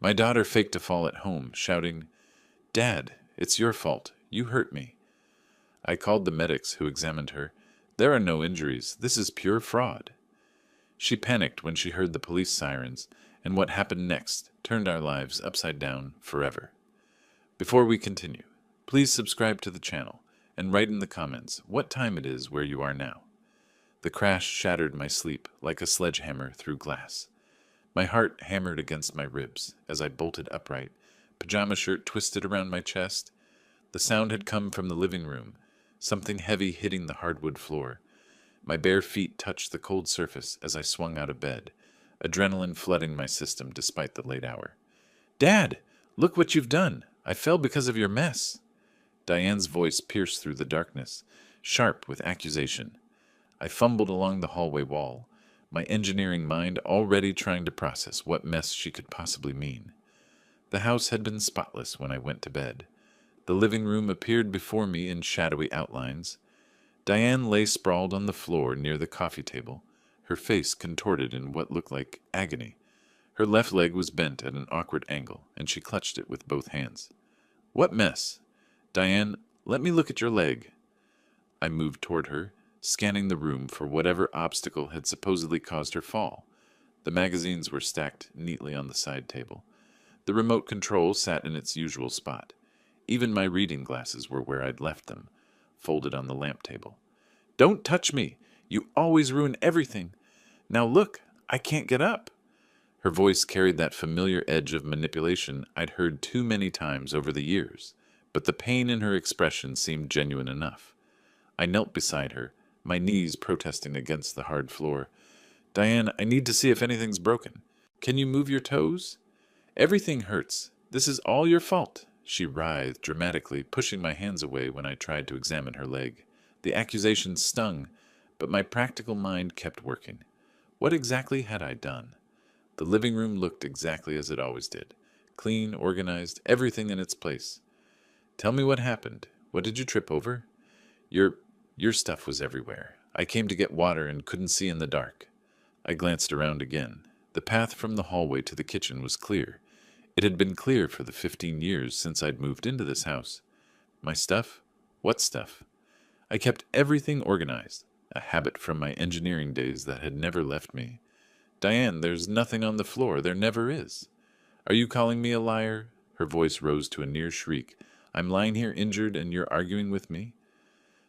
My daughter faked a fall at home, shouting, "Dad, it's your fault. You hurt me." I called the medics who examined her. "There are no injuries. This is pure fraud." She panicked when she heard the police sirens, and what happened next turned our lives upside down forever. Before we continue, please subscribe to the channel and write in the comments what time it is where you are now. The crash shattered my sleep like a sledgehammer through glass. My heart hammered against my ribs as I bolted upright, pajama shirt twisted around my chest. The sound had come from the living room, something heavy hitting the hardwood floor. My bare feet touched the cold surface as I swung out of bed, adrenaline flooding my system despite the late hour. "Dad, look what you've done! I fell because of your mess." Diane's voice pierced through the darkness, sharp with accusation. I fumbled along the hallway wall, my engineering mind already trying to process what mess she could possibly mean. The house had been spotless when I went to bed. The living room appeared before me in shadowy outlines. Diane lay sprawled on the floor near the coffee table, her face contorted in what looked like agony. Her left leg was bent at an awkward angle, and she clutched it with both hands. "What mess? Diane, let me look at your leg." I moved toward her, scanning the room for whatever obstacle had supposedly caused her fall. The magazines were stacked neatly on the side table. The remote control sat in its usual spot. Even my reading glasses were where I'd left them, folded on the lamp table. "Don't touch me! You always ruin everything! Now look, I can't get up!" Her voice carried that familiar edge of manipulation I'd heard too many times over the years, but the pain in her expression seemed genuine enough. I knelt beside her, my knees protesting against the hard floor. "Diane, I need to see if anything's broken. Can you move your toes?" "Everything hurts. This is all your fault." She writhed dramatically, pushing my hands away when I tried to examine her leg. The accusation stung, but my practical mind kept working. What exactly had I done? The living room looked exactly as it always did. Clean, organized, everything in its place. "Tell me what happened. What did you trip over?" Your stuff was everywhere. I came to get water and couldn't see in the dark." I glanced around again. The path from the hallway to the kitchen was clear. It had been clear for the 15 years since I'd moved into this house. "My stuff? What stuff?" I kept everything organized, a habit from my engineering days that had never left me. "Diane, there's nothing on the floor. There never is." "Are you calling me a liar?" Her voice rose to a near shriek. "I'm lying here injured and you're arguing with me?"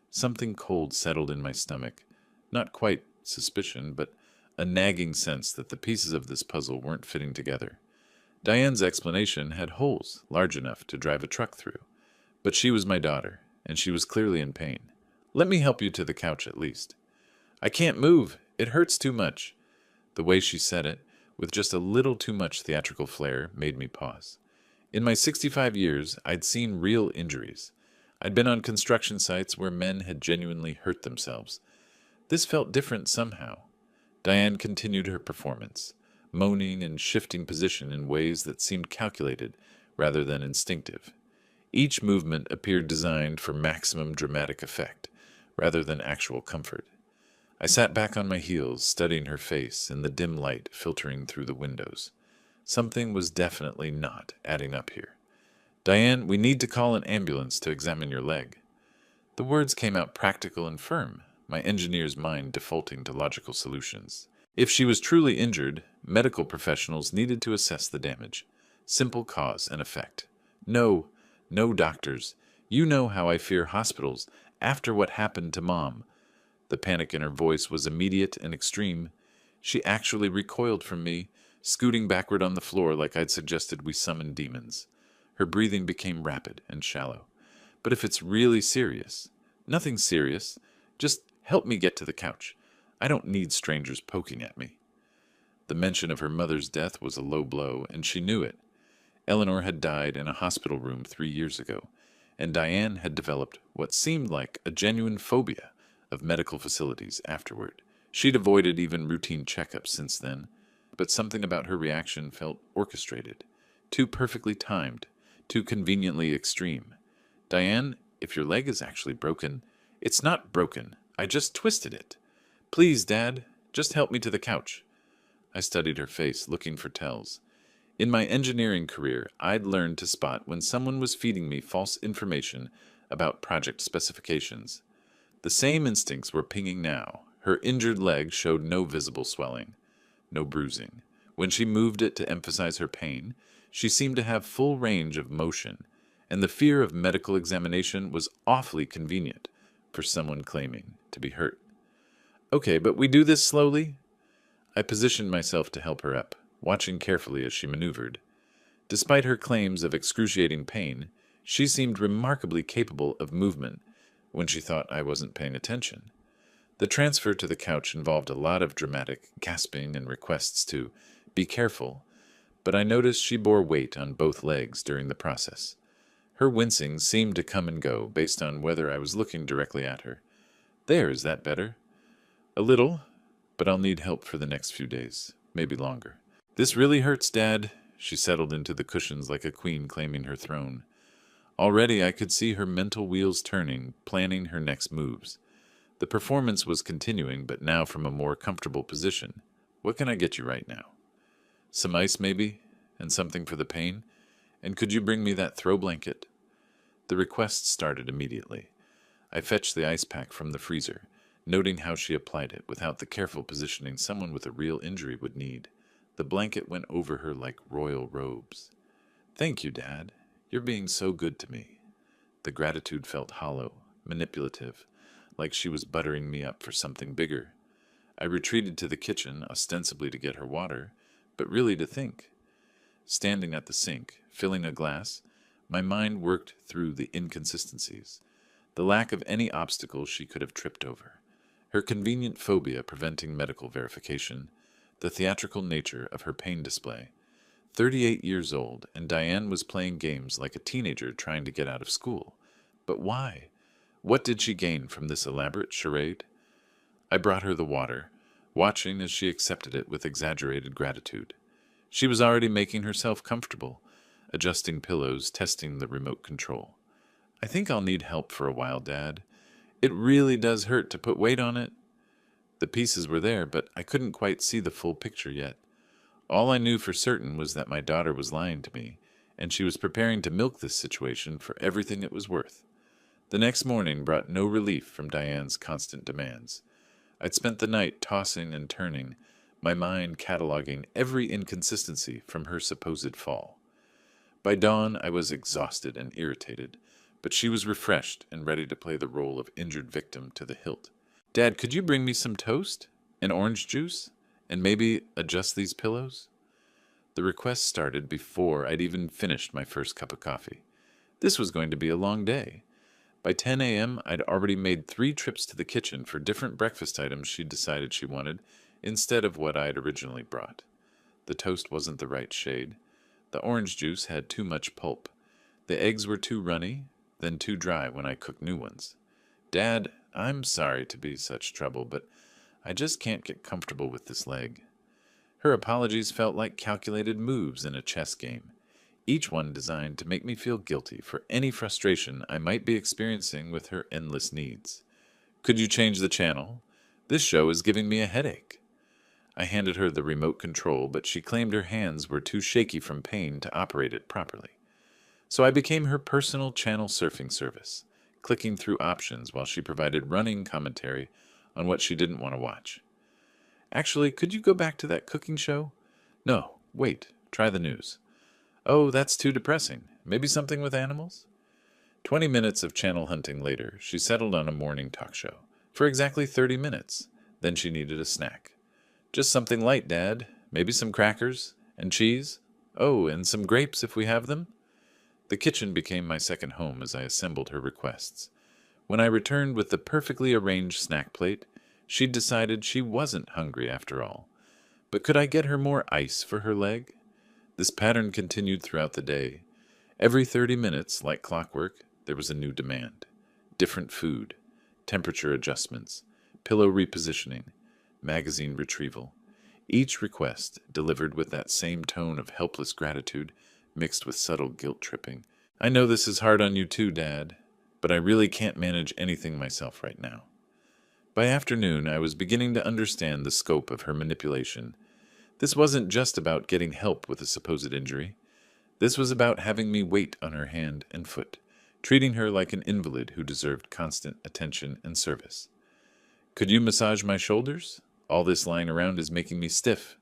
Something cold settled in my stomach. Not quite suspicion, but a nagging sense that the pieces of this puzzle weren't fitting together. Diane's explanation had holes large enough to drive a truck through. But she was my daughter, and she was clearly in pain. "Let me help you to the couch at least." "I can't move. It hurts too much." The way she said it, with just a little too much theatrical flair, made me pause. In my 65 years, I'd seen real injuries. I'd been on construction sites where men had genuinely hurt themselves. This felt different somehow. Diane continued her performance, moaning and shifting position in ways that seemed calculated rather than instinctive. Each movement appeared designed for maximum dramatic effect, rather than actual comfort. I sat back on my heels, studying her face in the dim light filtering through the windows. Something was definitely not adding up here. "Diane, we need to call an ambulance to examine your leg." The words came out practical and firm, my engineer's mind defaulting to logical solutions. If she was truly injured, medical professionals needed to assess the damage. Simple cause and effect. "No, no doctors. You know how I fear hospitals after what happened to Mom." The panic in her voice was immediate and extreme. She actually recoiled from me, scooting backward on the floor like I'd suggested we summon demons. Her breathing became rapid and shallow. "But if it's really serious—" "Nothing serious. Just help me get to the couch. I don't need strangers poking at me." The mention of her mother's death was a low blow, and she knew it. Eleanor had died in a hospital room 3 years ago, and Diane had developed what seemed like a genuine phobia of medical facilities afterward. She'd avoided even routine checkups since then, but something about her reaction felt orchestrated, too perfectly timed, too conveniently extreme. "Diane, if your leg is actually broken—" "It's not broken. I just twisted it. Please, Dad, just help me to the couch." I studied her face, looking for tells. In my engineering career, I'd learned to spot when someone was feeding me false information about project specifications. The same instincts were pinging now. Her injured leg showed no visible swelling, no bruising. When she moved it to emphasize her pain, she seemed to have full range of motion, and the fear of medical examination was awfully convenient for someone claiming to be hurt. Okay, but we do this slowly? I positioned myself to help her up, watching carefully as she maneuvered. Despite her claims of excruciating pain, she seemed remarkably capable of movement when she thought I wasn't paying attention. The transfer to the couch involved a lot of dramatic gasping and requests to be careful, but I noticed she bore weight on both legs during the process. Her wincing seemed to come and go based on whether I was looking directly at her. There, is that better? A little, but I'll need help for the next few days, maybe longer. This really hurts, Dad. She settled into the cushions like a queen claiming her throne. Already I could see her mental wheels turning, planning her next moves. The performance was continuing, but now from a more comfortable position. What can I get you right now? Some ice, maybe? And something for the pain? And could you bring me that throw blanket? The request started immediately. I fetched the ice pack from the freezer, noting how she applied it without the careful positioning someone with a real injury would need. The blanket went over her like royal robes. Thank you, Dad. You're being so good to me. The gratitude felt hollow, manipulative, like she was buttering me up for something bigger. I retreated to the kitchen, ostensibly to get her water, but really to think. Standing at the sink, filling a glass, my mind worked through the inconsistencies, the lack of any obstacle she could have tripped over, her convenient phobia preventing medical verification, the theatrical nature of her pain display. 38 years old, and Diane was playing games like a teenager trying to get out of school. But why? What did she gain from this elaborate charade? I brought her the water, watching as she accepted it with exaggerated gratitude. She was already making herself comfortable, adjusting pillows, testing the remote control. I think I'll need help for a while, Dad. It really does hurt to put weight on it. The pieces were there, but I couldn't quite see the full picture yet. All I knew for certain was that my daughter was lying to me, and she was preparing to milk this situation for everything it was worth. The next morning brought no relief from Diane's constant demands. I'd spent the night tossing and turning, my mind cataloging every inconsistency from her supposed fall. By dawn, I was exhausted and irritated, but she was refreshed and ready to play the role of injured victim to the hilt. Dad, could you bring me some toast? And orange juice? And maybe adjust these pillows? The request started before I'd even finished my first cup of coffee. This was going to be a long day. By 10 a.m., I'd already made 3 trips to the kitchen for different breakfast items she'd decided she wanted, instead of what I'd originally brought. The toast wasn't the right shade. The orange juice had too much pulp. The eggs were too runny, then too dry when I cooked new ones. Dad, I'm sorry to be such trouble, but I just can't get comfortable with this leg. Her apologies felt like calculated moves in a chess game, each one designed to make me feel guilty for any frustration I might be experiencing with her endless needs. Could you change the channel? This show is giving me a headache. I handed her the remote control, but she claimed her hands were too shaky from pain to operate it properly. So I became her personal channel surfing service, clicking through options while she provided running commentary on what she didn't want to watch. Actually, could you go back to that cooking show? No, wait, try the news. Oh, that's too depressing. Maybe something with animals? 20 minutes of channel hunting later, she settled on a morning talk show. For exactly 30 minutes. Then she needed a snack. Just something light, Dad. Maybe some crackers and cheese. Oh, and some grapes if we have them. The kitchen became my second home as I assembled her requests. When I returned with the perfectly arranged snack plate, she'd decided she wasn't hungry after all. But could I get her more ice for her leg? This pattern continued throughout the day. Every 30 minutes, like clockwork, there was a new demand. Different food, temperature adjustments, pillow repositioning, magazine retrieval. Each request delivered with that same tone of helpless gratitude mixed with subtle guilt-tripping. I know this is hard on you too, Dad, but I really can't manage anything myself right now. By afternoon, I was beginning to understand the scope of her manipulation. This wasn't just about getting help with a supposed injury. This was about having me wait on her hand and foot, treating her like an invalid who deserved constant attention and service. Could you massage my shoulders? All this lying around is making me stiff.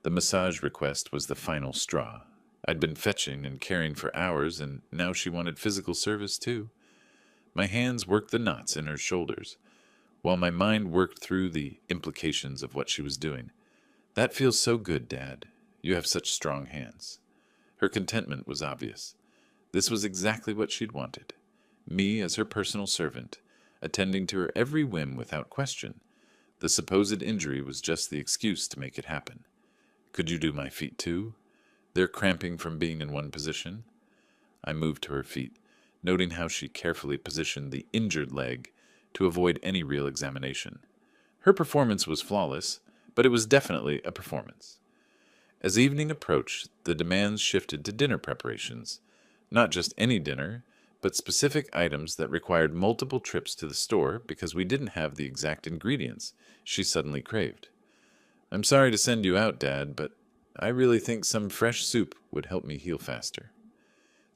The massage request was the final straw. I'd been fetching and caring for hours, and now she wanted physical service too. My hands worked the knots in her shoulders, while my mind worked through the implications of what she was doing. That feels so good, Dad. You have such strong hands. Her contentment was obvious. This was exactly what she'd wanted. Me as her personal servant, attending to her every whim without question. The supposed injury was just the excuse to make it happen. Could you do my feet too? They're cramping from being in one position. I moved to her feet, noting how she carefully positioned the injured leg to avoid any real examination. Her performance was flawless, but it was definitely a performance. As evening approached, the demands shifted to dinner preparations. Not just any dinner, but specific items that required multiple trips to the store because we didn't have the exact ingredients she suddenly craved. I'm sorry to send you out, Dad, but I really think some fresh soup would help me heal faster.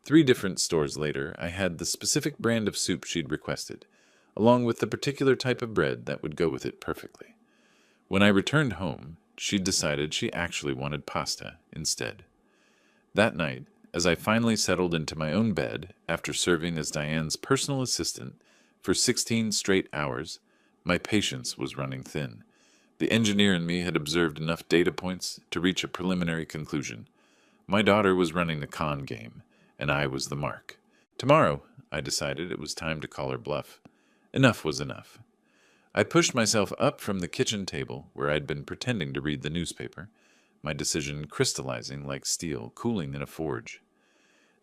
3 different stores later, I had the specific brand of soup she'd requested, along with the particular type of bread that would go with it perfectly. When I returned home, she'd decided she actually wanted pasta instead. That night, as I finally settled into my own bed after serving as Diane's personal assistant for 16 straight hours, my patience was running thin. The engineer in me had observed enough data points to reach a preliminary conclusion. My daughter was running the con game, and I was the mark. Tomorrow, I decided it was time to call her bluff. Enough was enough. I pushed myself up from the kitchen table where I'd been pretending to read the newspaper, my decision crystallizing like steel cooling in a forge.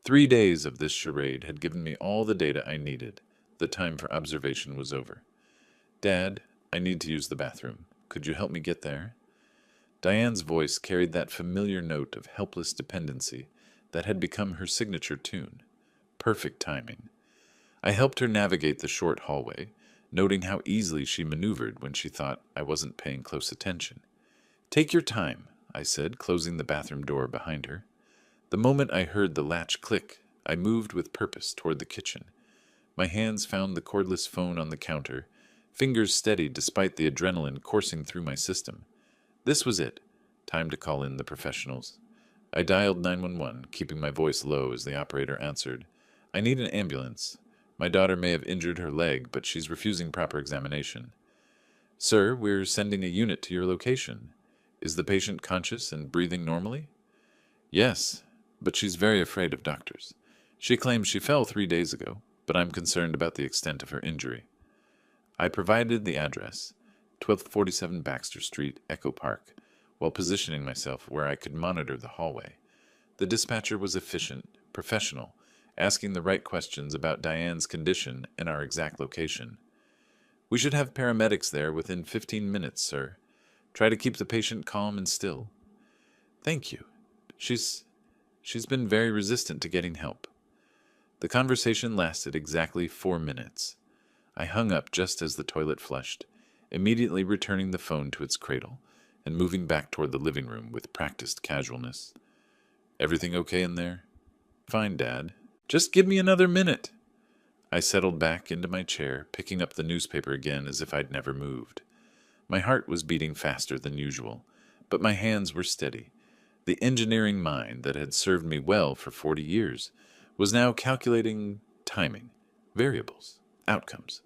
3 days of this charade had given me all the data I needed. The time for observation was over. Dad, I need to use the bathroom. Could you help me get there? Diane's voice carried that familiar note of helpless dependency that had become her signature tune. Perfect timing. I helped her navigate the short hallway, noting how easily she maneuvered when she thought I wasn't paying close attention. Take your time, I said, closing the bathroom door behind her. The moment I heard the latch click, I moved with purpose toward the kitchen. My hands found the cordless phone on the counter, fingers steady despite the adrenaline coursing through my system. This was it. Time to call in the professionals. I dialed 911, keeping my voice low as the operator answered. I need an ambulance. My daughter may have injured her leg, but she's refusing proper examination. Sir, we're sending a unit to your location. Is the patient conscious and breathing normally? Yes, but she's very afraid of doctors. She claims she fell 3 days ago, but I'm concerned about the extent of her injury. I provided the address, 1247 Baxter Street, Echo Park, while positioning myself where I could monitor the hallway. The dispatcher was efficient, professional, asking the right questions about Diane's condition and our exact location. We should have paramedics there within 15 minutes, sir. Try to keep the patient calm and still. Thank you. She's been very resistant to getting help. The conversation lasted exactly 4 minutes. I hung up just as the toilet flushed, immediately returning the phone to its cradle and moving back toward the living room with practiced casualness. Everything okay in there? Fine, Dad. Just give me another minute. I settled back into my chair, picking up the newspaper again as if I'd never moved. My heart was beating faster than usual, but my hands were steady. The engineering mind that had served me well for 40 years was now calculating timing, variables, outcomes.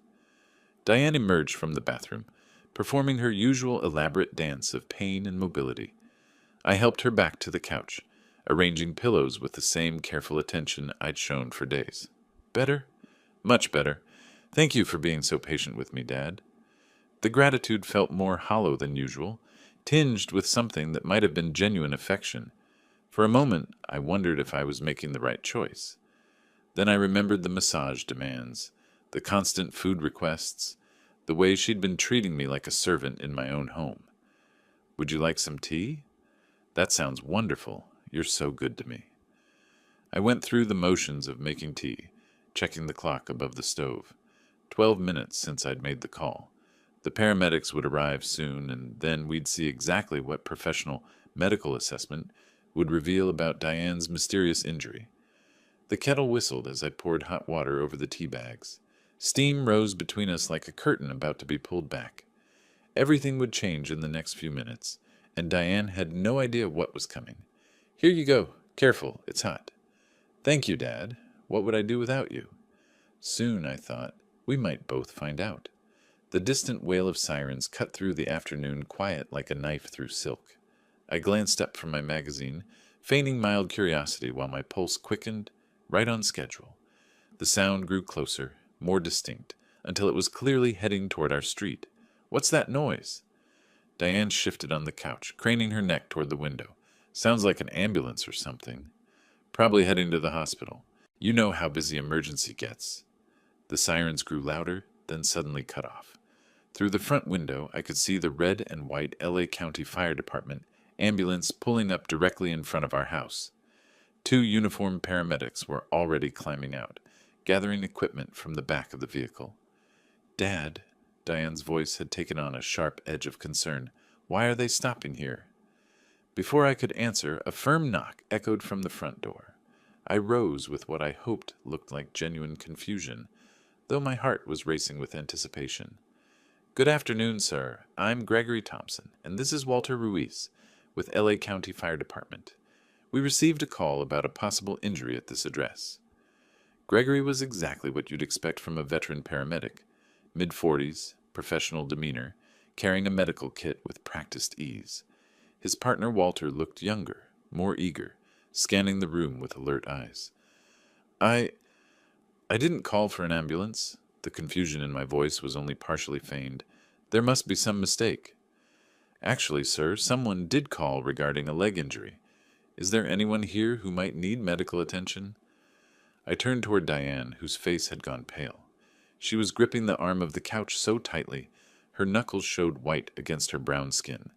Diane emerged from the bathroom, performing her usual elaborate dance of pain and mobility. I helped her back to the couch, arranging pillows with the same careful attention I'd shown for days. Better? Much better. Thank you for being so patient with me, Dad. The gratitude felt more hollow than usual, tinged with something that might have been genuine affection. For a moment, I wondered if I was making the right choice. Then I remembered the massage demands, the constant food requests, the way she'd been treating me like a servant in my own home. Would you like some tea? That sounds wonderful. You're so good to me. I went through the motions of making tea, checking the clock above the stove. 12 minutes since I'd made the call. The paramedics would arrive soon, and then we'd see exactly what professional medical assessment would reveal about Diane's mysterious injury. The kettle whistled as I poured hot water over the tea bags. Steam rose between us like a curtain about to be pulled back. Everything would change in the next few minutes, and Diane had no idea what was coming. "Here you go. Careful, it's hot." "Thank you, Dad. What would I do without you?" Soon, I thought, we might both find out. The distant wail of sirens cut through the afternoon quiet like a knife through silk. I glanced up from my magazine, feigning mild curiosity while my pulse quickened, right on schedule. The sound grew closer, more distinct, until it was clearly heading toward our street. "What's that noise?" Diane shifted on the couch, craning her neck toward the window. "Sounds like an ambulance or something. Probably heading to the hospital. You know how busy emergency gets." The sirens grew louder, then suddenly cut off. Through the front window, I could see the red and white LA County Fire Department ambulance pulling up directly in front of our house. 2 uniformed paramedics were already climbing out, gathering equipment from the back of the vehicle. "Dad," Diane's voice had taken on a sharp edge of concern, "why are they stopping here?" Before I could answer, a firm knock echoed from the front door. I rose with what I hoped looked like genuine confusion, though my heart was racing with anticipation. "Good afternoon, sir. I'm Gregory Thompson, and this is Walter Ruiz with LA County Fire Department. We received a call about a possible injury at this address." Gregory was exactly what you'd expect from a veteran paramedic. Mid-40s, professional demeanor, carrying a medical kit with practiced ease. His partner Walter looked younger, more eager, scanning the room with alert eyes. I didn't call for an ambulance." The confusion in my voice was only partially feigned. "There must be some mistake." "Actually, sir, someone did call regarding a leg injury. Is there anyone here who might need medical attention?" I turned toward Diane, whose face had gone pale. She was gripping the arm of the couch so tightly, her knuckles showed white against her brown skin.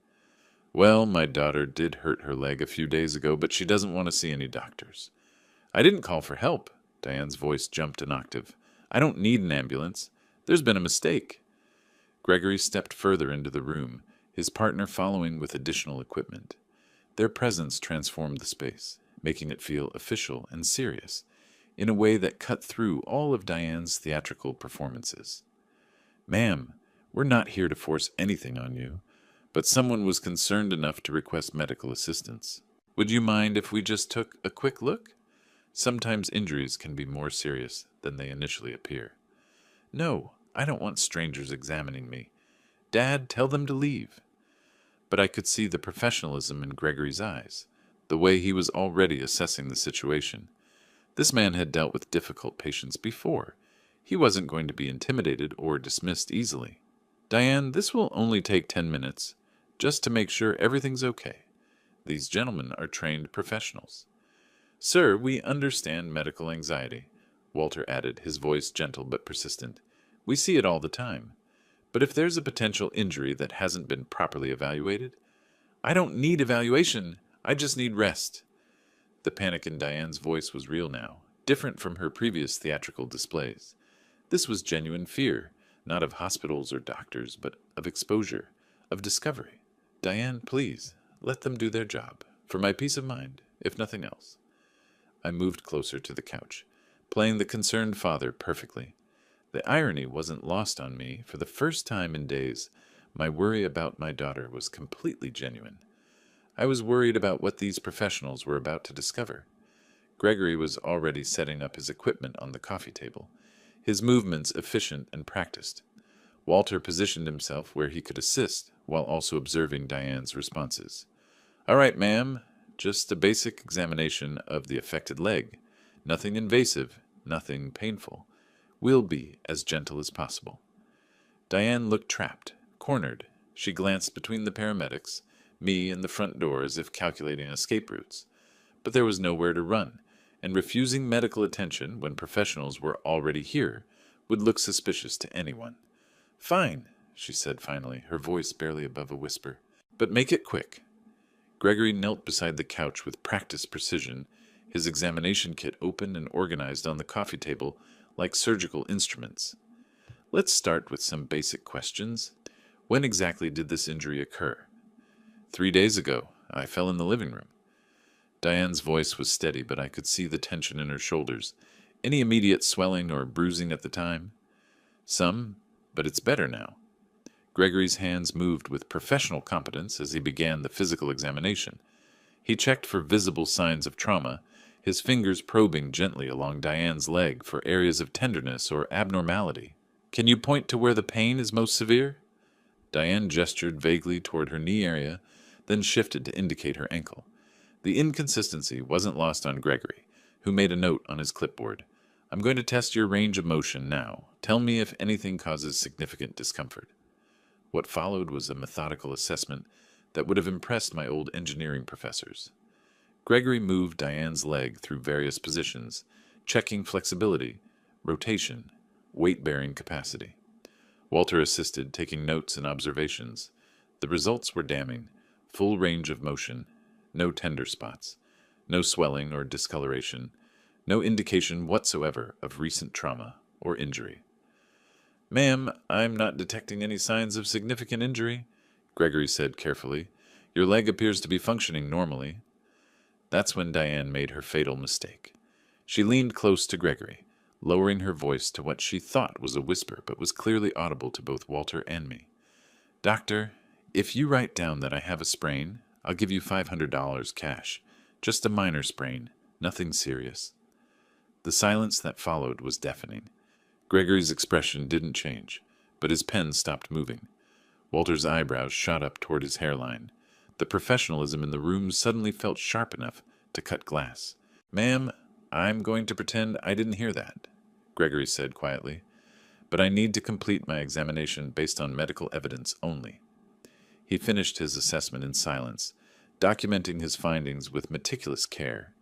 "Well, my daughter did hurt her leg a few days ago, but she doesn't want to see any doctors." "I didn't call for help." Diane's voice jumped an octave. "I don't need an ambulance. There's been a mistake." Gregory stepped further into the room, his partner following with additional equipment. Their presence transformed the space, making it feel official and serious, in a way that cut through all of Diane's theatrical performances. "Ma'am, we're not here to force anything on you, but someone was concerned enough to request medical assistance. Would you mind if we just took a quick look? Sometimes injuries can be more serious than they initially appear." "No, I don't want strangers examining me. Dad, tell them to leave." But I could see the professionalism in Gregory's eyes, the way he was already assessing the situation. This man had dealt with difficult patients before. He wasn't going to be intimidated or dismissed easily. "Diane, this will only take 10 minutes, just to make sure everything's okay. These gentlemen are trained professionals." "Sir, we understand medical anxiety," Walter added, his voice gentle but persistent. "We see it all the time. But if there's a potential injury that hasn't been properly evaluated—" "I don't need evaluation. I just need rest." The panic in Diane's voice was real now, different from her previous theatrical displays. This was genuine fear, not of hospitals or doctors, but of exposure, of discovery. "Diane, please, let them do their job, for my peace of mind, if nothing else." I moved closer to the couch, playing the concerned father perfectly. The irony wasn't lost on me. For the first time in days, my worry about my daughter was completely genuine. I was worried about what these professionals were about to discover. Gregory was already setting up his equipment on the coffee table, his movements efficient and practiced. Walter positioned himself where he could assist, while also observing Diane's responses. "All right, ma'am. Just a basic examination of the affected leg. Nothing invasive, nothing painful. We'll be as gentle as possible." Diane looked trapped, cornered. She glanced between the paramedics, me and the front door as if calculating escape routes. But there was nowhere to run, and refusing medical attention when professionals were already here would look suspicious to anyone. "Fine," she said finally, her voice barely above a whisper. "But make it quick." Gregory knelt beside the couch with practiced precision, his examination kit open and organized on the coffee table like surgical instruments. "Let's start with some basic questions. When exactly did this injury occur?" 3 days ago. I fell in the living room. Diane's voice was steady, but I could see the tension in her shoulders. Any immediate swelling or bruising at the time? Some, but it's better now. Gregory's hands moved with professional competence as he began the physical examination. He checked for visible signs of trauma, his fingers probing gently along Diane's leg for areas of tenderness or abnormality. Can you point to where the pain is most severe? Diane gestured vaguely toward her knee area, then shifted to indicate her ankle. The inconsistency wasn't lost on Gregory, who made a note on his clipboard. I'm going to test your range of motion now. Tell me if anything causes significant discomfort. What followed was a methodical assessment that would have impressed my old engineering professors. Gregory moved Diane's leg through various positions, checking flexibility, rotation, weight-bearing capacity. Walter assisted, taking notes and observations. The results were damning. Full range of motion, no tender spots, no swelling or discoloration, no indication whatsoever of recent trauma or injury. Ma'am, I'm not detecting any signs of significant injury, Gregory said carefully. Your leg appears to be functioning normally. That's when Diane made her fatal mistake. She leaned close to Gregory, lowering her voice to what she thought was a whisper, but was clearly audible to both Walter and me. Doctor, if you write down that I have a sprain, I'll give you $500 cash. Just a minor sprain, nothing serious. The silence that followed was deafening. Gregory's expression didn't change, but his pen stopped moving. Walter's eyebrows shot up toward his hairline. The professionalism in the room suddenly felt sharp enough to cut glass. Ma'am, I'm going to pretend I didn't hear that, Gregory said quietly. But I need to complete my examination based on medical evidence only. He finished his assessment in silence, documenting his findings with meticulous care.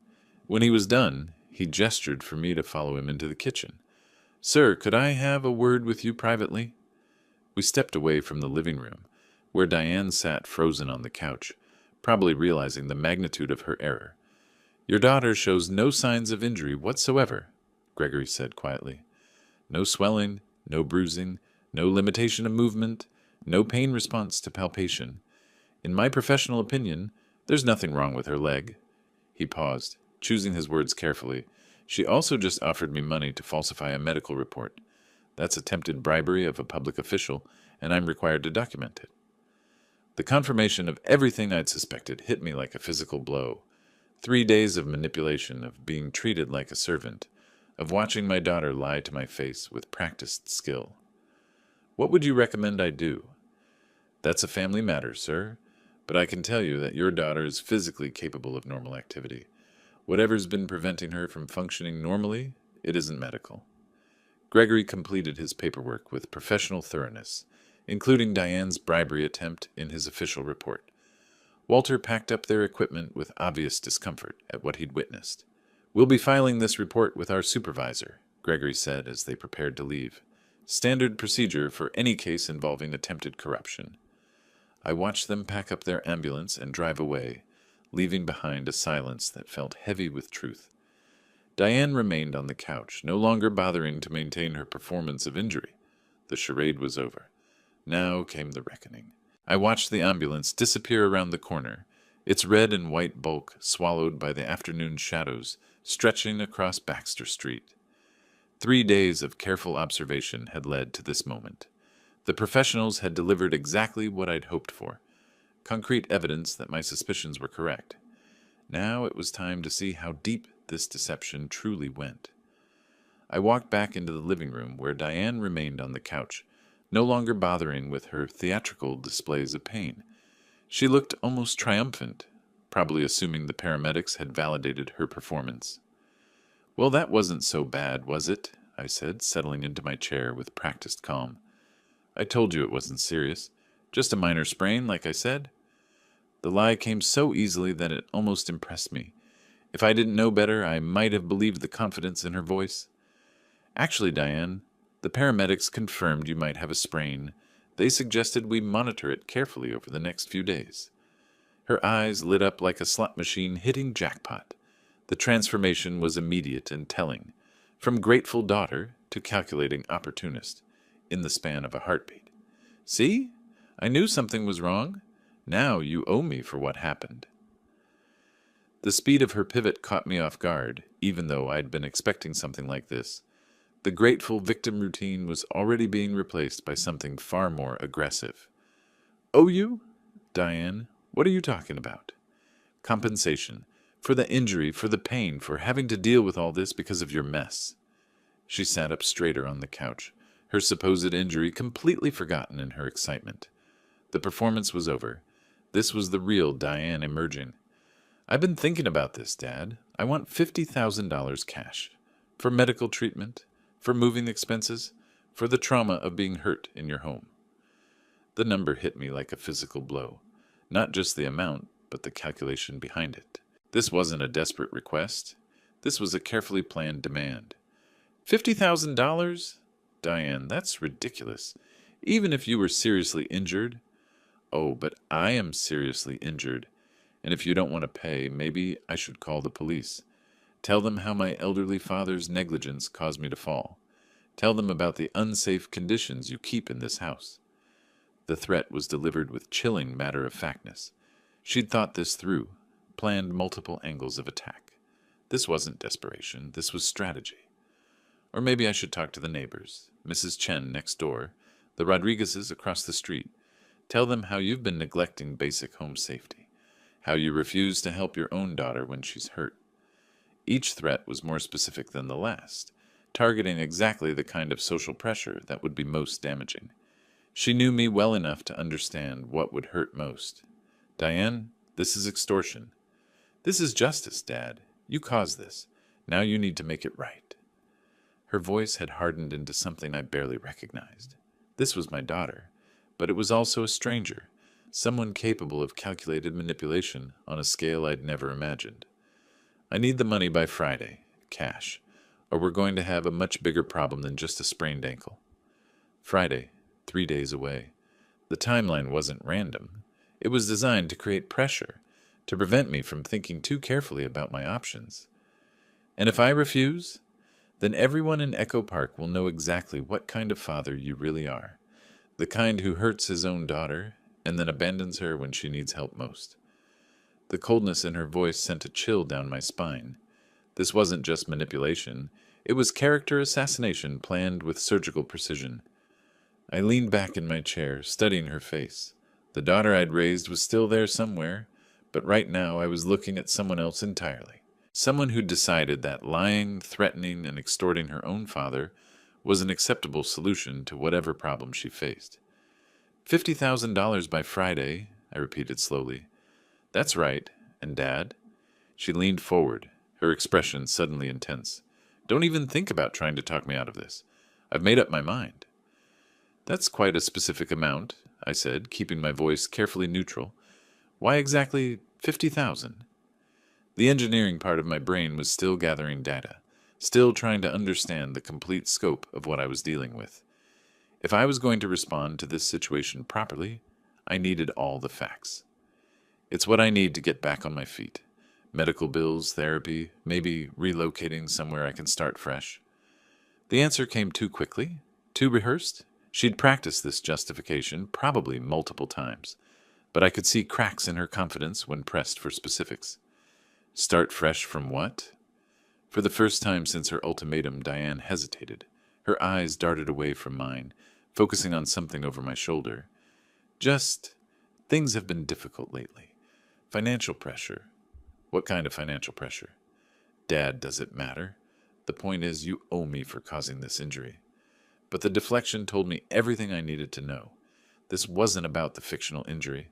When he was done, he gestured for me to follow him into the kitchen. Sir, could I have a word with you privately? We stepped away from the living room, where Diane sat frozen on the couch, probably realizing the magnitude of her error. Your daughter shows no signs of injury whatsoever, Gregory said quietly. No swelling, no bruising, no limitation of movement, no pain response to palpation. In my professional opinion, there's nothing wrong with her leg. He paused, choosing his words carefully. She also just offered me money to falsify a medical report. That's attempted bribery of a public official, and I'm required to document it. The confirmation of everything I'd suspected hit me like a physical blow. 3 days of manipulation, of being treated like a servant, of watching my daughter lie to my face with practiced skill. What would you recommend I do? That's a family matter, sir, but I can tell you that your daughter is physically capable of normal activity. Whatever's been preventing her from functioning normally, it isn't medical. Gregory completed his paperwork with professional thoroughness, including Diane's bribery attempt in his official report. Walter packed up their equipment with obvious discomfort at what he'd witnessed. We'll be filing this report with our supervisor, Gregory said as they prepared to leave. Standard procedure for any case involving attempted corruption. I watched them pack up their ambulance and drive away, leaving behind a silence that felt heavy with truth. Diane remained on the couch, no longer bothering to maintain her performance of injury. The charade was over. Now came the reckoning. I watched the ambulance disappear around the corner, its red and white bulk swallowed by the afternoon shadows stretching across Baxter Street. 3 days of careful observation had led to this moment. The professionals had delivered exactly what I'd hoped for, concrete evidence that my suspicions were correct. Now it was time to see how deep this deception truly went. I walked back into the living room where Diane remained on the couch, no longer bothering with her theatrical displays of pain. She looked almost triumphant, probably assuming the paramedics had validated her performance. Well, that wasn't so bad, was it? I said, settling into my chair with practiced calm. I told you it wasn't serious. Just a minor sprain, like I said. The lie came so easily that it almost impressed me. If I didn't know better, I might have believed the confidence in her voice. Actually, Diane, the paramedics confirmed you might have a sprain. They suggested we monitor it carefully over the next few days. Her eyes lit up like a slot machine hitting jackpot. The transformation was immediate and telling, from grateful daughter to calculating opportunist, in the span of a heartbeat. See? I knew something was wrong. Now you owe me for what happened. The speed of her pivot caught me off guard, even though I'd been expecting something like this. The grateful victim routine was already being replaced by something far more aggressive. "Owe you? Diane, what are you talking about?" "Compensation. For the injury, for the pain, for having to deal with all this because of your mess." She sat up straighter on the couch, her supposed injury completely forgotten in her excitement. The performance was over. This was the real Diane emerging. "I've been thinking about this, Dad. I want $50,000 cash. For medical treatment, for moving expenses, for the trauma of being hurt in your home." The number hit me like a physical blow. Not just the amount, but the calculation behind it. This wasn't a desperate request. This was a carefully planned demand. $50,000? Diane, that's ridiculous. Even if you were seriously injured. Oh, but I am seriously injured. And if you don't want to pay, maybe I should call the police. Tell them how my elderly father's negligence caused me to fall. Tell them about the unsafe conditions you keep in this house. The threat was delivered with chilling matter-of-factness. She'd thought this through, planned multiple angles of attack. This wasn't desperation, this was strategy. Or maybe I should talk to the neighbors, Mrs. Chen next door, the Rodriguezes across the street. Tell them how you've been neglecting basic home safety, how you refuse to help your own daughter when she's hurt. Each threat was more specific than the last, targeting exactly the kind of social pressure that would be most damaging. She knew me well enough to understand what would hurt most. "Diane, this is extortion." "This is justice, Dad. You caused this. Now you need to make it right." Her voice had hardened into something I barely recognized. This was my daughter, but it was also a stranger, someone capable of calculated manipulation on a scale I'd never imagined. "I need the money by Friday, cash, or we're going to have a much bigger problem than just a sprained ankle." Friday, 3 days away. The timeline wasn't random. It was designed to create pressure, to prevent me from thinking too carefully about my options. "And if I refuse, then everyone in Echo Park will know exactly what kind of father you really are. The kind who hurts his own daughter and then abandons her when she needs help most." The coldness in her voice sent a chill down my spine. This wasn't just manipulation. It was character assassination planned with surgical precision. I leaned back in my chair, studying her face. The daughter I'd raised was still there somewhere, but right now I was looking at someone else entirely. Someone who decided that lying, threatening, and extorting her own father was an acceptable solution to whatever problem she faced. $50,000 by Friday, I repeated slowly. "That's right. And Dad?" She leaned forward, her expression suddenly intense. "Don't even think about trying to talk me out of this. I've made up my mind." "That's quite a specific amount," I said, keeping my voice carefully neutral. "Why exactly 50,000? The engineering part of my brain was still gathering data, still trying to understand the complete scope of what I was dealing with. If I was going to respond to this situation properly, I needed all the facts. It's what I need to get back on my feet. Medical bills, therapy, maybe relocating somewhere I can start fresh. The answer came too quickly, too rehearsed. She'd practiced this justification probably multiple times, but I could see cracks in her confidence when pressed for specifics. Start fresh from what? For the first time since her ultimatum, Diane hesitated. Her eyes darted away from mine, focusing on something over my shoulder. "Just, things have been difficult lately. Financial pressure." "What kind of financial pressure?" "Dad, does it matter? The point is, you owe me for causing this injury." But the deflection told me everything I needed to know. This wasn't about the fictional injury.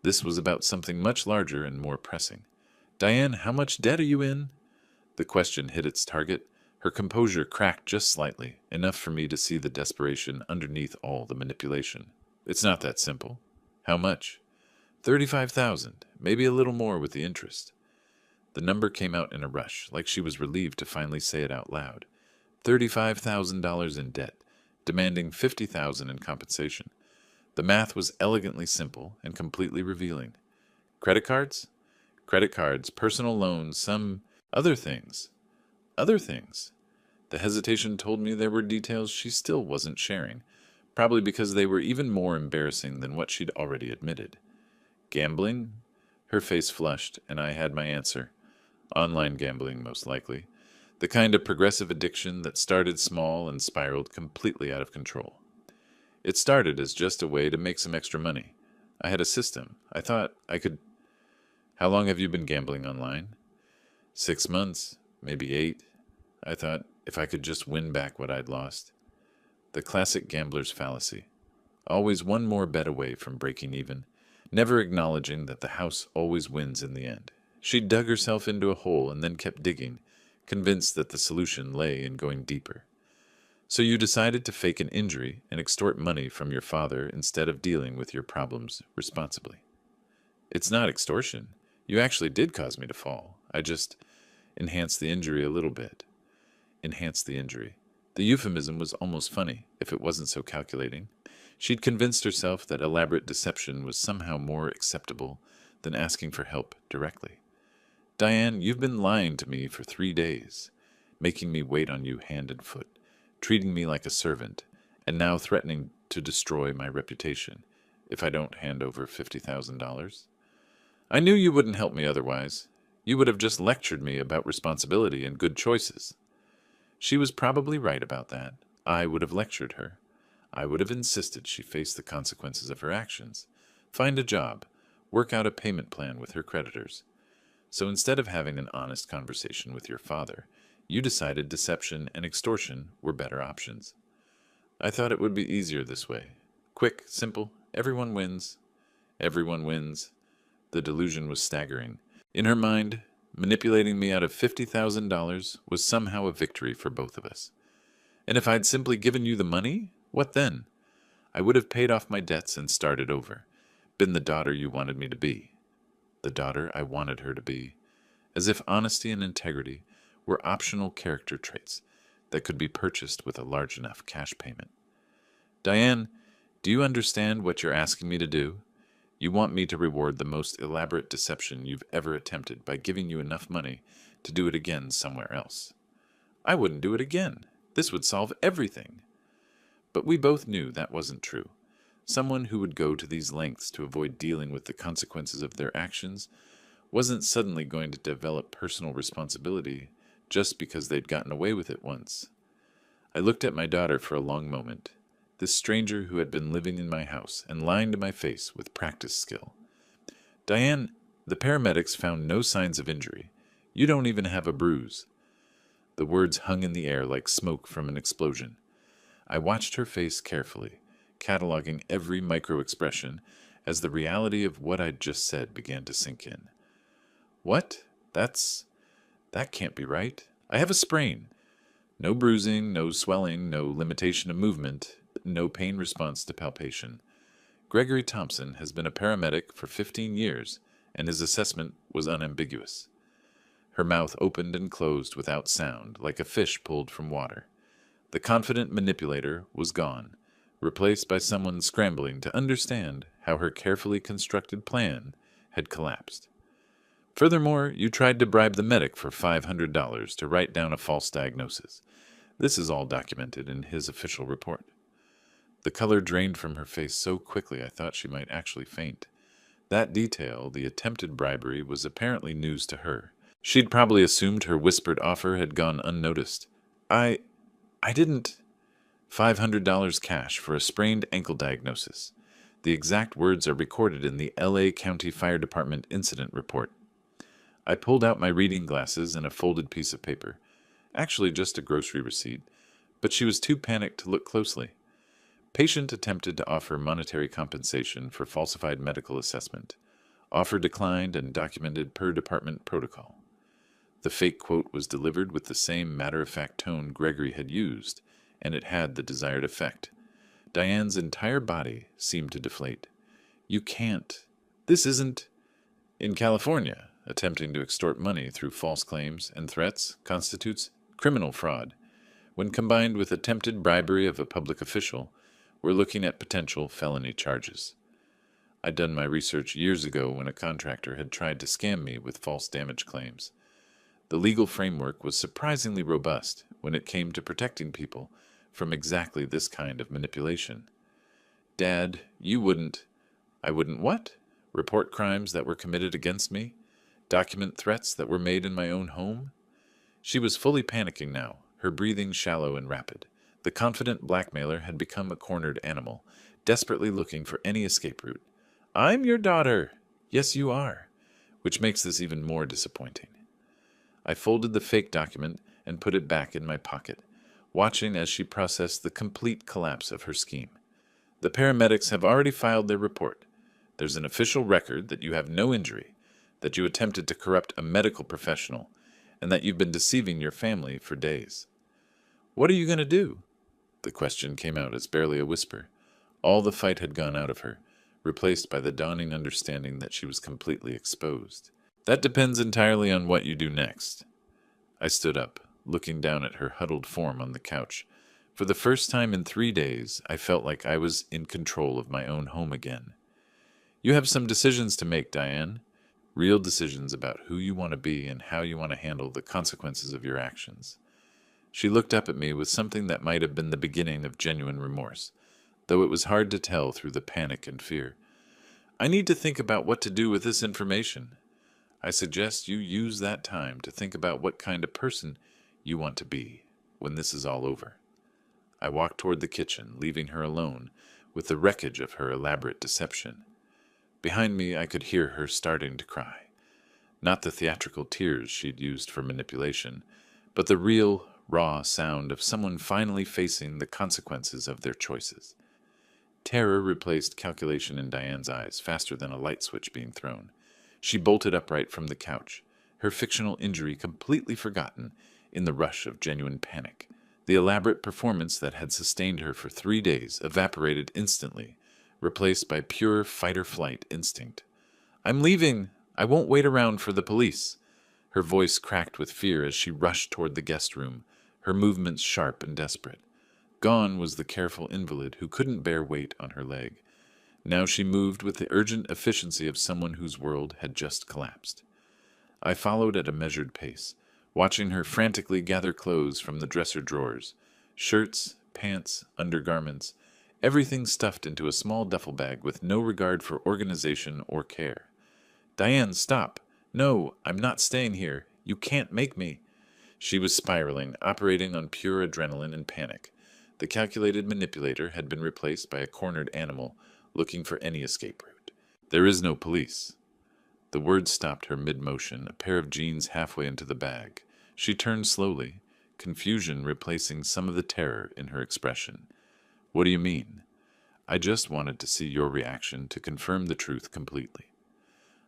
This was about something much larger and more pressing. "Diane, how much debt are you in?" The question hit its target. Her composure cracked just slightly, enough for me to see the desperation underneath all the manipulation. "It's not that simple." "How much?" 35,000, maybe a little more with the interest." The number came out in a rush, like she was relieved to finally say it out loud. $35,000 in debt, demanding $50,000 in compensation. The math was elegantly simple and completely revealing. Credit cards? Credit cards, personal loans, some other things. Other things. The hesitation told me there were details she still wasn't sharing, probably because they were even more embarrassing than what she'd already admitted. Gambling? Her face flushed, and I had my answer. Online gambling, most likely. The kind of progressive addiction that started small and spiraled completely out of control. It started as just a way to make some extra money. I had a system. I thought I could. How long have you been gambling online? 6 months, maybe 8. I thought if I could just win back what I'd lost. The classic gambler's fallacy. Always one more bet away from breaking even, never acknowledging that the house always wins in the end. She dug herself into a hole and then kept digging, convinced that the solution lay in going deeper. So you decided to fake an injury and extort money from your father instead of dealing with your problems responsibly. It's not extortion. You actually did cause me to fall. I just enhanced the injury a little bit. Enhanced the injury. The euphemism was almost funny, if it wasn't so calculating. She'd convinced herself that elaborate deception was somehow more acceptable than asking for help directly. Diane, you've been lying to me for 3 days, making me wait on you hand and foot, treating me like a servant, and now threatening to destroy my reputation if I don't hand over $50,000. I knew you wouldn't help me otherwise. You would have just lectured me about responsibility and good choices. She was probably right about that. I would have lectured her. I would have insisted she face the consequences of her actions, find a job, work out a payment plan with her creditors. So instead of having an honest conversation with your father, you decided deception and extortion were better options. I thought it would be easier this way. Quick, simple, everyone wins. Everyone wins. The delusion was staggering. In her mind, manipulating me out of $50,000 was somehow a victory for both of us. And if I'd simply given you the money, what then? I would have paid off my debts and started over, been the daughter you wanted me to be. The daughter I wanted her to be, as if honesty and integrity were optional character traits that could be purchased with a large enough cash payment. Diane, do you understand what you're asking me to do? You want me to reward the most elaborate deception you've ever attempted by giving you enough money to do it again somewhere else. I wouldn't do it again. This would solve everything. But we both knew that wasn't true. Someone who would go to these lengths to avoid dealing with the consequences of their actions wasn't suddenly going to develop personal responsibility just because they'd gotten away with it once. I looked at my daughter for a long moment, this stranger who had been living in my house and lying to my face with practice skill. Diane, the paramedics found no signs of injury. You don't even have a bruise. The words hung in the air like smoke from an explosion. I watched her face carefully, cataloging every micro-expression as the reality of what I'd just said began to sink in. What? That can't be right. I have a sprain. No bruising, no swelling, no limitation of movement, no pain response to palpation. Gregory Thompson has been a paramedic for 15 years, and his assessment was unambiguous. Her mouth opened and closed without sound, like a fish pulled from water. The confident manipulator was gone, replaced by someone scrambling to understand how her carefully constructed plan had collapsed. Furthermore, you tried to bribe the medic for $500 to write down a false diagnosis. This is all documented in his official report. The color drained from her face so quickly I thought she might actually faint. That detail, the attempted bribery, was apparently news to her. She'd probably assumed her whispered offer had gone unnoticed. I didn't. $500 cash for a sprained ankle diagnosis. The exact words are recorded in the L.A. County Fire Department incident report. I pulled out my reading glasses and a folded piece of paper. Actually just a grocery receipt, but she was too panicked to look closely. Patient attempted to offer monetary compensation for falsified medical assessment. Offer declined and documented per department protocol. The fake quote was delivered with the same matter-of-fact tone Gregory had used, and it had the desired effect. Diane's entire body seemed to deflate. You can't. This isn't. In California, attempting to extort money through false claims and threats constitutes criminal fraud. When combined with attempted bribery of a public official, we're looking at potential felony charges. I'd done my research years ago when a contractor had tried to scam me with false damage claims. The legal framework was surprisingly robust when it came to protecting people from exactly this kind of manipulation. Dad, you wouldn't. I wouldn't what? Report crimes that were committed against me? Document threats that were made in my own home? She was fully panicking now, her breathing shallow and rapid. The confident blackmailer had become a cornered animal, desperately looking for any escape route. I'm your daughter. Yes, you are. Which makes this even more disappointing. I folded the fake document and put it back in my pocket, watching as she processed the complete collapse of her scheme. The paramedics have already filed their report. There's an official record that you have no injury, that you attempted to corrupt a medical professional, and that you've been deceiving your family for days. What are you going to do? The question came out as barely a whisper. All the fight had gone out of her, replaced by the dawning understanding that she was completely exposed. That depends entirely on what you do next. I stood up, looking down at her huddled form on the couch. For the first time in 3 days, I felt like I was in control of my own home again. You have some decisions to make, Diane. Real decisions about who you want to be and how you want to handle the consequences of your actions. She looked up at me with something that might have been the beginning of genuine remorse, though it was hard to tell through the panic and fear. I need to think about what to do with this information. I suggest you use that time to think about what kind of person you want to be when this is all over. I walked toward the kitchen, leaving her alone with the wreckage of her elaborate deception. Behind me, I could hear her starting to cry. Not the theatrical tears she'd used for manipulation, but the real, raw sound of someone finally facing the consequences of their choices. Terror replaced calculation in Diane's eyes faster than a light switch being thrown. She bolted upright from the couch, her fictional injury completely forgotten in the rush of genuine panic. The elaborate performance that had sustained her for 3 days evaporated instantly, replaced by pure fight-or-flight instinct. I'm leaving. I won't wait around for the police. Her voice cracked with fear as she rushed toward the guest room, her movements sharp and desperate. Gone was the careful invalid who couldn't bear weight on her leg. Now she moved with the urgent efficiency of someone whose world had just collapsed. I followed at a measured pace, watching her frantically gather clothes from the dresser drawers, shirts, pants, undergarments, everything stuffed into a small duffel bag with no regard for organization or care. Diane, stop. No, I'm not staying here. You can't make me. She was spiraling, operating on pure adrenaline and panic. The calculated manipulator had been replaced by a cornered animal looking for any escape route. There is no police. The words stopped her mid-motion, a pair of jeans halfway into the bag. She turned slowly, confusion replacing some of the terror in her expression. What do you mean? I just wanted to see your reaction to confirm the truth completely.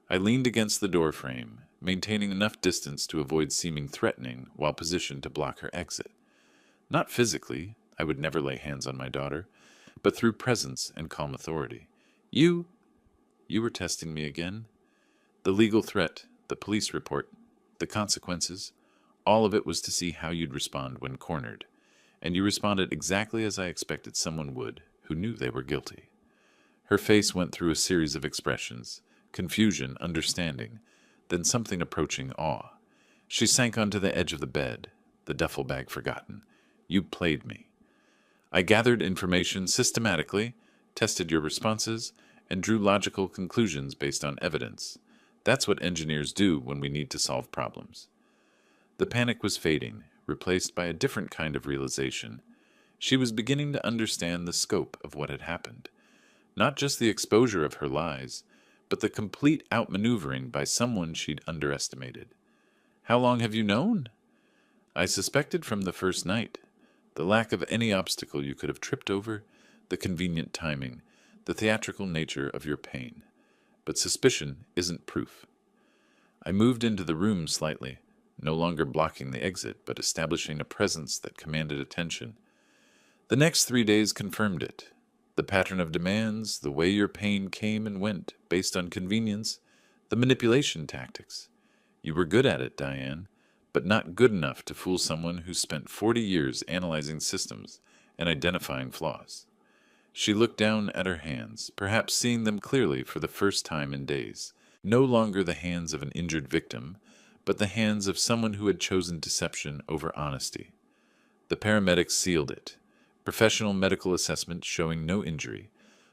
I leaned against the door frame, maintaining enough distance to avoid seeming threatening while positioned to block her exit. Not physically, I would never lay hands on my daughter, but through presence and calm authority. You were testing me again? The legal threat, the police report, the consequences, all of it was to see how you'd respond when cornered, and you responded exactly as I expected someone would who knew they were guilty. Her face went through a series of expressions, confusion, understanding, then something approaching awe. She sank onto the edge of the bed, the duffel bag forgotten. You played me. I gathered information systematically, tested your responses, and drew logical conclusions based on evidence. That's what engineers do when we need to solve problems. The panic was fading, replaced by a different kind of realization. She was beginning to understand the scope of what had happened. Not just the exposure of her lies, but the complete outmaneuvering by someone she'd underestimated. How long have you known? I suspected from the first night. The lack of any obstacle you could have tripped over, the convenient timing, the theatrical nature of your pain. But suspicion isn't proof. I moved into the room slightly, no longer blocking the exit, but establishing a presence that commanded attention. The next 3 days confirmed it. The pattern of demands, the way your pain came and went based on convenience, the manipulation tactics. You were good at it, Diane, but not good enough to fool someone who spent 40 years analyzing systems and identifying flaws. She looked down at her hands, perhaps seeing them clearly for the first time in days. No longer the hands of an injured victim, but the hands of someone who had chosen deception over honesty. The paramedics sealed it. Professional medical assessment showing no injury,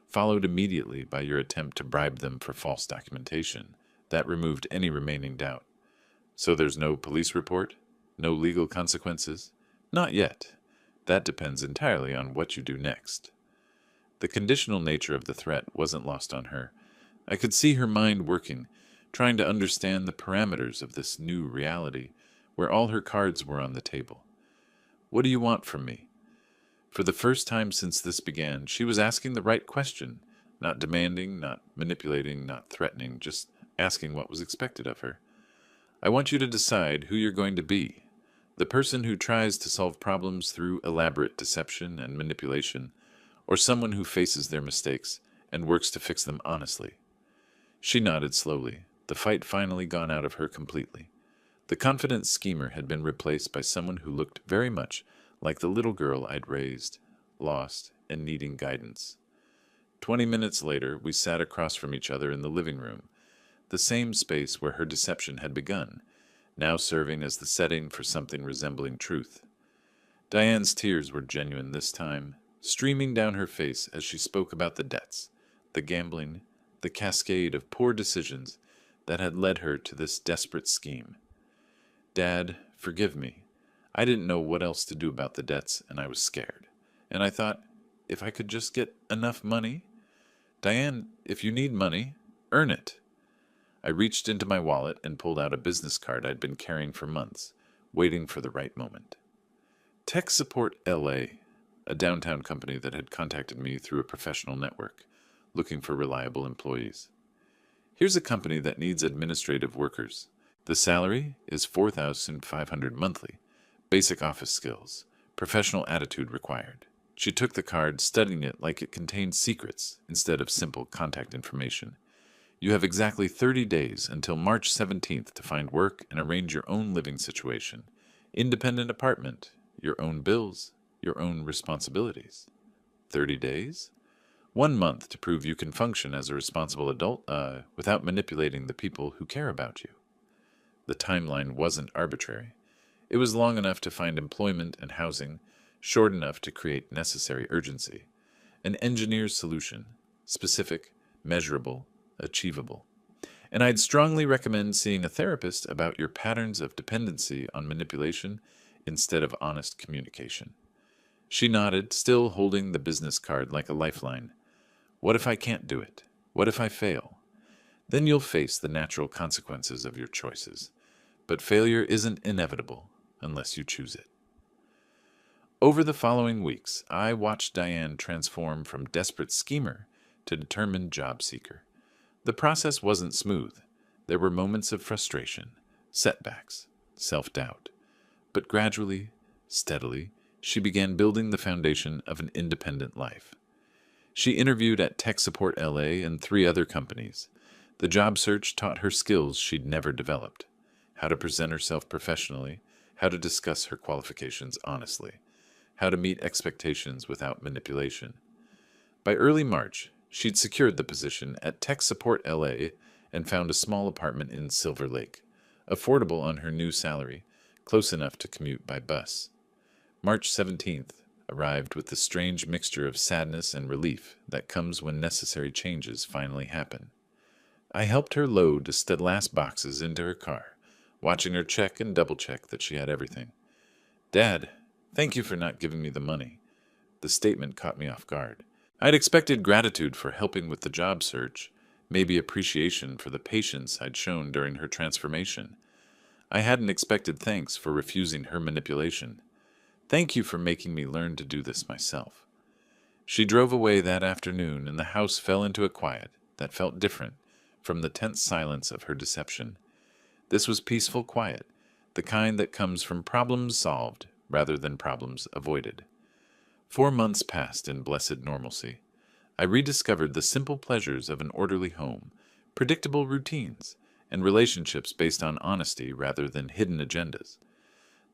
followed immediately by your attempt to bribe them for false documentation. That removed any remaining doubt. So there's no police report? No legal consequences? Not yet. That depends entirely on what you do next. The conditional nature of the threat wasn't lost on her. I could see her mind working, trying to understand the parameters of this new reality, where all her cards were on the table. What do you want from me? For the first time since this began, she was asking the right question, not demanding, not manipulating, not threatening, just asking what was expected of her. I want you to decide who you're going to be. The person who tries to solve problems through elaborate deception and manipulation, or someone who faces their mistakes and works to fix them honestly. She nodded slowly, the fight finally gone out of her completely. The confident schemer had been replaced by someone who looked very much like the little girl I'd raised, lost, and needing guidance. 20 minutes later, we sat across from each other in the living room, the same space where her deception had begun, now serving as the setting for something resembling truth. Diane's tears were genuine this time, streaming down her face as she spoke about the debts, the gambling, the cascade of poor decisions that had led her to this desperate scheme. Dad, forgive me. I didn't know what else to do about the debts, and I was scared. And I thought, if I could just get enough money? Diane, if you need money, earn it. I reached into my wallet and pulled out a business card I'd been carrying for months, waiting for the right moment. Tech Support LA, a downtown company that had contacted me through a professional network, looking for reliable employees. Here's a company that needs administrative workers. The salary is $4,500 monthly. Basic office skills. Professional attitude required. She took the card, studying it like it contained secrets instead of simple contact information. You have exactly 30 days until March 17th to find work and arrange your own living situation. Independent apartment, your own bills, your own responsibilities. 30 days? 1 month to prove you can function as a responsible adult without manipulating the people who care about you. The timeline wasn't arbitrary. It was long enough to find employment and housing, short enough to create necessary urgency. An engineer's solution, specific, measurable, achievable. And I'd strongly recommend seeing a therapist about your patterns of dependency on manipulation instead of honest communication. She nodded, still holding the business card like a lifeline. What if I can't do it? What if I fail? Then you'll face the natural consequences of your choices. But failure isn't inevitable unless you choose it. Over the following weeks, I watched Diane transform from desperate schemer to determined job seeker. The process wasn't smooth. There were moments of frustration, setbacks, self-doubt. But gradually, steadily, she began building the foundation of an independent life. She interviewed at Tech Support LA and 3 other companies. The job search taught her skills she'd never developed. How to present herself professionally, how to discuss her qualifications honestly, how to meet expectations without manipulation. By early March, she'd secured the position at Tech Support LA and found a small apartment in Silver Lake, affordable on her new salary, close enough to commute by bus. March 17th arrived with the strange mixture of sadness and relief that comes when necessary changes finally happen. I helped her load the last boxes into her car, watching her check and double-check that she had everything. Dad, thank you for not giving me the money. The statement caught me off guard. I'd expected gratitude for helping with the job search, maybe appreciation for the patience I'd shown during her transformation. I hadn't expected thanks for refusing her manipulation. Thank you for making me learn to do this myself. She drove away that afternoon, and the house fell into a quiet that felt different from the tense silence of her deception. This was peaceful quiet, the kind that comes from problems solved rather than problems avoided. 4 months passed in blessed normalcy. I rediscovered the simple pleasures of an orderly home, predictable routines, and relationships based on honesty rather than hidden agendas.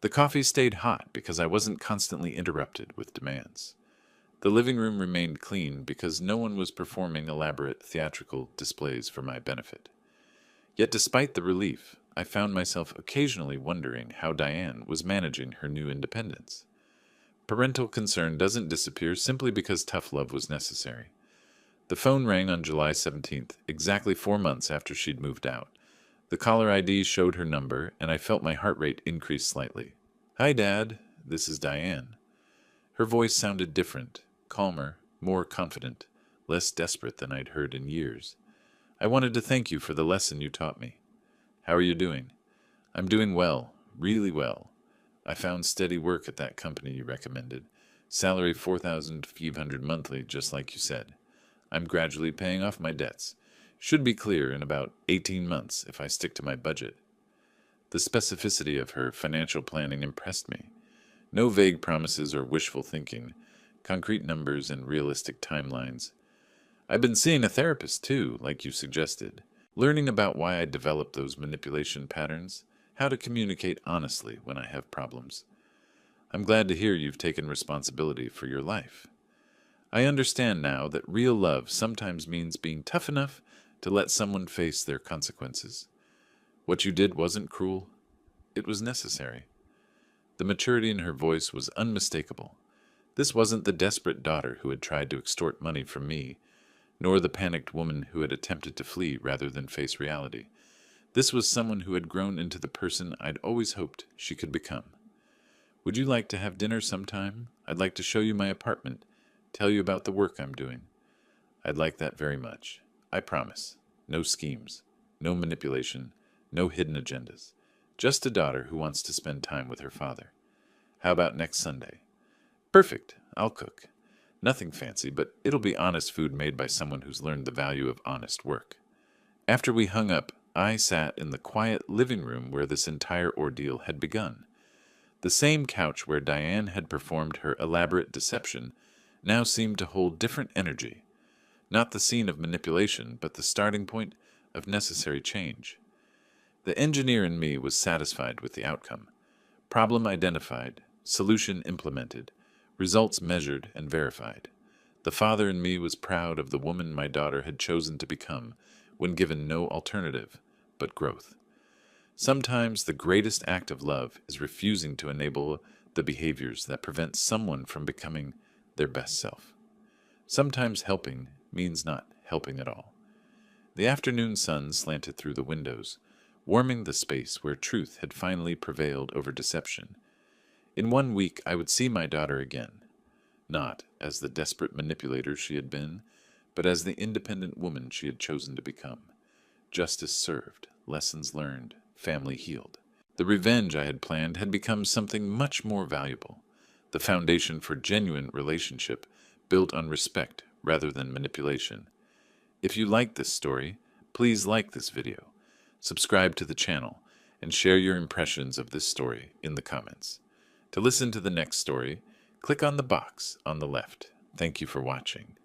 The coffee stayed hot because I wasn't constantly interrupted with demands. The living room remained clean because no one was performing elaborate theatrical displays for my benefit. Yet despite the relief, I found myself occasionally wondering how Diane was managing her new independence. Parental concern doesn't disappear simply because tough love was necessary. The phone rang on July 17th, exactly 4 months after she'd moved out. The caller ID showed her number, and I felt my heart rate increase slightly. "Hi, Dad. This is Diane." Her voice sounded different, calmer, more confident, less desperate than I'd heard in years. "I wanted to thank you for the lesson you taught me." "How are you doing?" "I'm doing well, really well. I found steady work at that company you recommended. Salary 4,500 monthly, just like you said. I'm gradually paying off my debts. Should be clear in about 18 months if I stick to my budget." The specificity of her financial planning impressed me. No vague promises or wishful thinking, concrete numbers and realistic timelines. "I've been seeing a therapist too, like you suggested, learning about why I developed those manipulation patterns, how to communicate honestly when I have problems. I'm glad to hear you've taken responsibility for your life. I understand now that real love sometimes means being tough enough to let someone face their consequences. What you did wasn't cruel. It was necessary." The maturity in her voice was unmistakable. This wasn't the desperate daughter who had tried to extort money from me, nor the panicked woman who had attempted to flee rather than face reality. This was someone who had grown into the person I'd always hoped she could become. "Would you like to have dinner sometime? I'd like to show you my apartment, tell you about the work I'm doing." "I'd like that very much. I promise. No schemes, no manipulation, no hidden agendas. Just a daughter who wants to spend time with her father. How about next Sunday?" "Perfect. I'll cook. Nothing fancy, but it'll be honest food made by someone who's learned the value of honest work." After we hung up, I sat in the quiet living room where this entire ordeal had begun. The same couch where Diane had performed her elaborate deception now seemed to hold different energy. Not the scene of manipulation, but the starting point of necessary change. The engineer in me was satisfied with the outcome. Problem identified, solution implemented, results measured and verified. The father in me was proud of the woman my daughter had chosen to become when given no alternative but growth. Sometimes the greatest act of love is refusing to enable the behaviors that prevent someone from becoming their best self. Sometimes helping means not helping at all. The afternoon sun slanted through the windows, warming the space where truth had finally prevailed over deception. In 1 week I would see my daughter again, not as the desperate manipulator she had been, but as the independent woman she had chosen to become. Justice served, lessons learned, family healed. The revenge I had planned had become something much more valuable, the foundation for genuine relationship built on respect rather than manipulation. If you like this story, please like this video, subscribe to the channel, and share your impressions of this story in the comments. To listen to the next story, click on the box on the left. Thank you for watching.